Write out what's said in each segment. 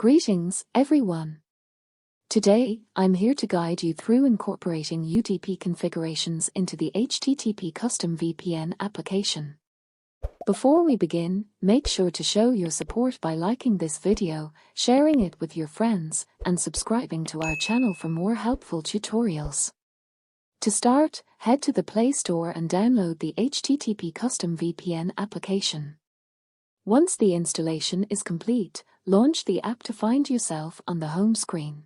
Greetings, everyone. Today, I'm here to guide you through incorporating UDP configurations into the HTTP Custom VPN application. Before we begin, make sure to show your support by liking this video, sharing it with your friends, and subscribing to our channel for more helpful tutorials. To start, head to the Play Store and download the HTTP Custom VPN application. Once the installation is complete, launch the app to find yourself on the home screen.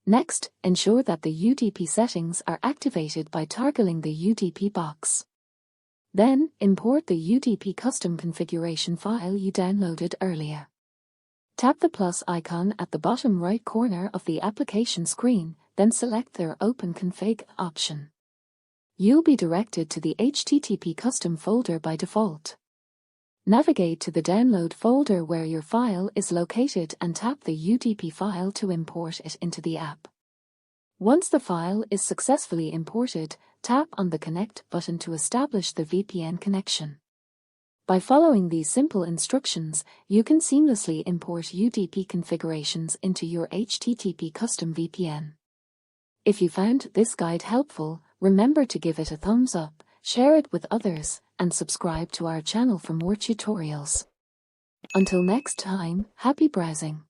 Next, ensure that the UDP settings are activated by toggling the UDP box. Then, import the UDP custom configuration file you downloaded earlier. Tap the plus icon at the bottom right corner of the application screen, then select the Open Config option. You'll be directed to the HTTP custom folder by default. Navigate to the download folder where your file is located and tap the UDP file to import it into the app. Once the file is successfully imported, tap on the Connect button to establish the VPN connection. By following these simple instructions, you can seamlessly import UDP configurations into your HTTP Custom VPN. If you found this guide helpful, remember to give it a thumbs up, share it with others, and subscribe to our channel for more tutorials. Until next time, happy browsing!